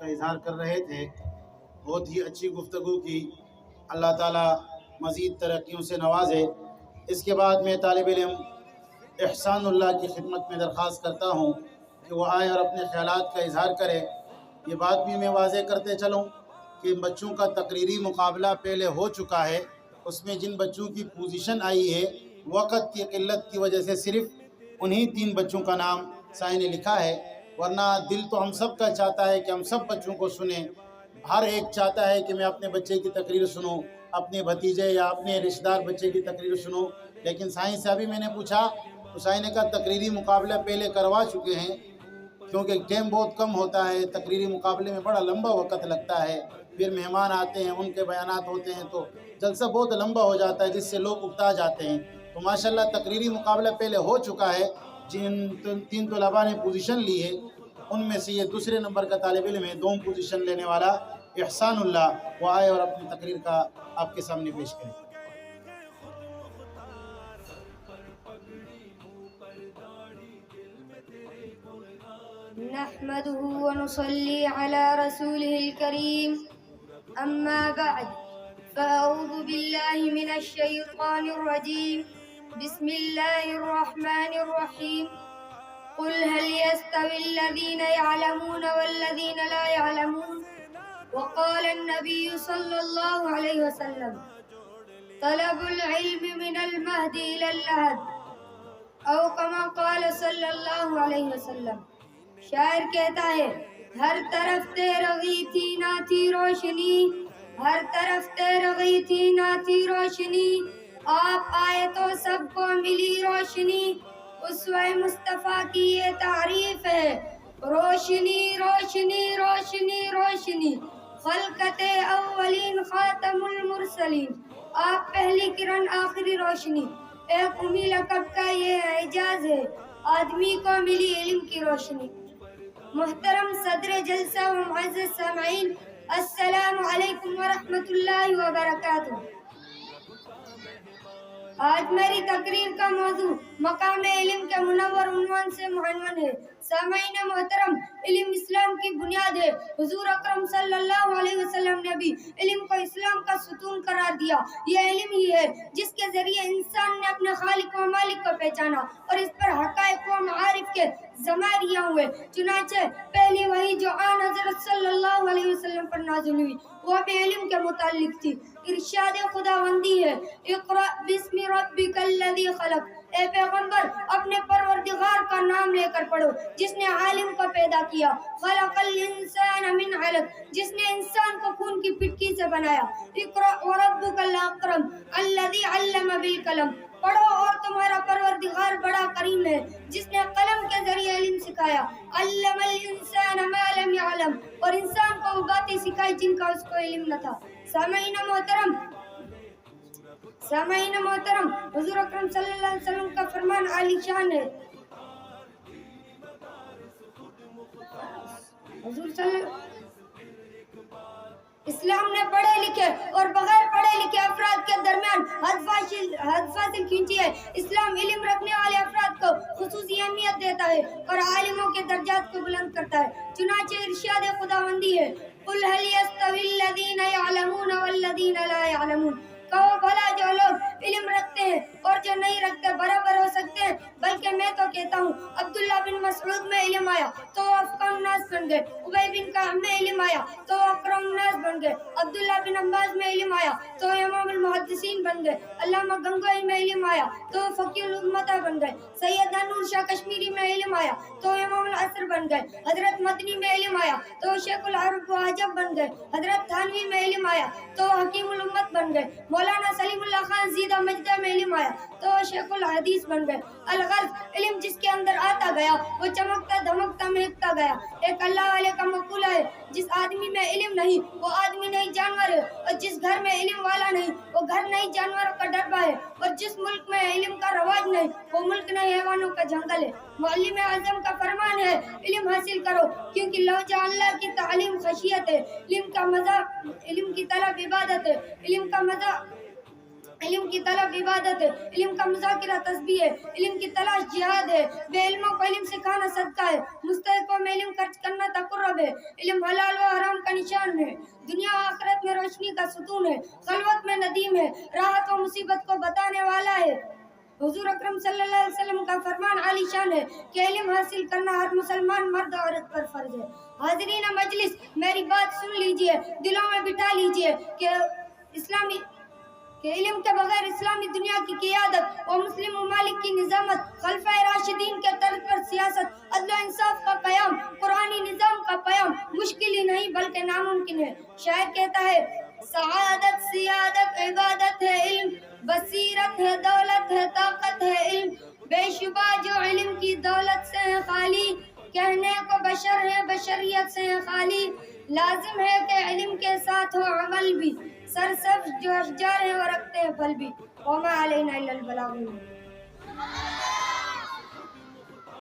کا اظہار کر رہے تھے، بہت ہی اچھی گفتگو کی، اللہ تعالیٰ مزید ترقیوں سے نوازے۔ اس کے بعد میں طالب علم احسان اللہ کی خدمت میں درخواست کرتا ہوں کہ وہ آئے اور اپنے خیالات کا اظہار کرے۔ یہ بات بھی میں واضح کرتے چلوں کہ بچوں کا تقریری مقابلہ پہلے ہو چکا ہے، اس میں جن بچوں کی پوزیشن آئی ہے وقت کی قلت کی وجہ سے صرف انہی 3 بچوں کا نام سائیں نے لکھا ہے، ورنہ دل تو ہم سب کا چاہتا ہے کہ ہم سب بچوں کو سنیں۔ ہر ایک چاہتا ہے کہ میں اپنے بچے کی تقریر سنوں، اپنے بھتیجے یا اپنے رشتہ دار بچے کی تقریر سنوں، لیکن سائیں سے ابھی میں نے پوچھا تو سائیں نے کہا تقریری مقابلہ پہلے کروا چکے ہیں، کیونکہ ٹائم بہت کم ہوتا ہے، تقریری مقابلے میں بڑا لمبا وقت لگتا ہے، پھر مہمان آتے ہیں، ان کے بیانات ہوتے ہیں تو جلسہ بہت لمبا ہو جاتا ہے، جس سے لوگ اکتا جاتے ہیں۔ تو ماشاءاللہ تقریری مقابلہ پہلے ہو چکا ہے، جن 3 طلباء نے پوزیشن لی ہے ان میں سے یہ دوسرے نمبر کا طالب علم ہے، 2 پوزیشن لینے والا احسان اللہ، وہ آئے اور اپنی تقریر کا آپ کے سامنے پیش کریں۔ نحمده ونصلي على رسوله الكريم أما بعد فأعوذ بالله من الشيطان الرجيم بسم الله الرحمن الرحيم قل هل يستوي الذين يعلمون والذين لا يعلمون وقال النبي صلى الله عليه وسلم طلب العلم من المهد إلى اللحد أو كما قال صلى الله عليه وسلم۔ شاعر کہتا ہے ہر طرف تیرغی تھی نہ تھی روشنی، ہر طرف تیرغی تھی نہ تھی روشنی، آپ آئے تو سب کو ملی روشنی، اسوہ مصطفیٰ کی یہ تعریف ہے، روشنی روشنی روشنی روشنی، خلقت اولین خاتم المرسلین، آپ پہلی کرن آخری روشنی، ایک امی لقب کا یہ اعجاز ہے، آدمی کو ملی علم کی روشنی۔ محترم صدر جلسہ و معزز سامعین، السلام علیکم ورحمۃ اللہ وبرکاتہ۔ آج میری تقریر کا موضوع مقام علم کے منور عنوان سے معنون ہے۔ سامعین محترم، علم اسلام کی بنیاد ہے۔ حضور اکرم صلی اللہ علیہ وسلم نے بھی علم کو اسلام کا ستون قرار دیا۔ یہ علم ہی ہے جس کے ذریعے انسان نے اپنے خالق و مالک کو پہچانا اور اس پر حقائق و معارف کے ضمائریاں ہوئے۔ چنانچہ پہلی وحی جو آن حضرت صلی اللہ علیہ وسلم پر نازل ہوئی وہ بھی علم کے متعلق تھی۔ ارشاد خداوندی ہے اقرأ بسم ربک الذی خلق، اے پیغمبر اپنے پروردگار کا نام لے کر پڑھو جس نے عالم کو پیدا کیا، خلق الانسان من علق، جس نے انسان کو خون کی پھٹکی سے بنایا، اقرأ وربک الاکرم الذی علم بالقلم، پڑھو اور تمہارا پروردگار بڑا کریم ہے جس نے قلم کے ذریعے علم سکھایا، علم الانسان ما لم يعلم، اور انسان کو وہ باتیں سکھائی جن کا اس کو علم نہ تھا۔ سامعین محترم، حضور اکرم صلی اللہ علیہ وسلم کا فرمان عالی شان ہے۔ حضور صلی اللہ اسلام نے پڑھے لکھے اور بغیر پڑھے لکھے افراد کے درمیان حد فاصل کھینچی ہے۔ اسلام علم رکھنے والے افراد کو خصوصی اہمیت دیتا ہے اور عالموں کے درجات کو بلند کرتا ہے۔ چنانچہ ارشاد خداوندی ہے قل هل يستوي الذين يعلمون والذين لا يعلمون، کہو بھلا جو لوگ علم رکھتے ہیں اور جو نہیں رکھتے برابر ہو سکتے ہیں؟ بلکہ میں تو کہتا ہوں عبداللہ بن مسعود میں علم آیا تو وہ افقہ الناس بن گئے، ابی بن کعب میں علم آیا تو وہ اکرم الناس بن گئے، عبداللہ بن عباس میں علم آیا تو امام المحدثین بن گئے، علامہ گنگوئی میں علم آیا تو وہ فقیہ الامہ بن گئے، سیدنا نور شاہ کشمیری میں علم آیا تو امام العصر بن گئے، حضرت مدنی میں علم آیا تو وہ شیخ العرب و عجب بن گئے، حضرت تھانوی میں علم آیا تو وہ حکیم الامت بن گئے، مولانا سلیم اللہ خان زیدہ مجدہ میں علم آیا تو وہ شیخ الحدیث بن گئے۔ الغرض علم جس کے اندر آتا گیا وہ چمکتا دھمکتا مہکتا گیا۔ ایک اللہ والے کا مقولہ ہے جس آدمی میں علم نہیں وہ آدمی نہیں جانور ہے، اور جس گھر میں علم والا نہیں وہ گھر نہیں جانوروں کا ڈربہ ہے، اور جس ملک میں علم کا رواج نہیں وہ ملک نہیں حیوانوں کا جنگل ہے۔ معلم اعظم کا فرمان ہے علم حاصل کرو کیونکہ لوجہ اللہ کی تعلیم خشیت ہے، علم کا مزہ، علم کی طلب عبادت ہے، علم کا مزہ علم کی طلب عبادت ہے، علم کا مذاکرہ تسبیح ہے، علم کی تلاش جہاد ہے، بے علموں کو علم سکھانا صدقہ ہے، مستحقوں میں علم خرچ کرنا تقرب ہے، علم حلال و حرام کا نشان ہے، دنیا و آخرت میں روشنی کا ستون ہے، خلوت میں ندیم ہے، راحت و مصیبت کو بتانے والا ہے۔ حضور اکرم صلی اللہ علیہ وسلم کا فرمان عالی شان ہے کہ علم حاصل کرنا ہر مسلمان مرد و عورت پر فرض ہے۔ حاضرین مجلس، میری بات سن لیجئے، دلوں میں بٹھا لیجئے کہ علم کے بغیر اسلامی دنیا کی قیادت اور مسلم ممالک کی نظامت، خلفائے راشدین کے طرز پر سیاست، عدل و انصاف کا قیام، قرآنی نظام کا قیام مشکل ہی نہیں بلکہ ناممکن ہے۔ شاعر کہتا ہے، سعادت سیادت عبادت ہے علم، بصیرت ہے دولت ہے طاقت ہے علم، بے شبہ جو علم کی دولت سے ہے خالی، کہنے کو بشر ہے بشریت سے ہے خالی، لازم ہے کہ علم کے ساتھ ہو عمل بھی، سرسبز جو اشجار ہیں وہ رکھتے ہیں پھل بھی، وما علینا الا البلاغ المبین۔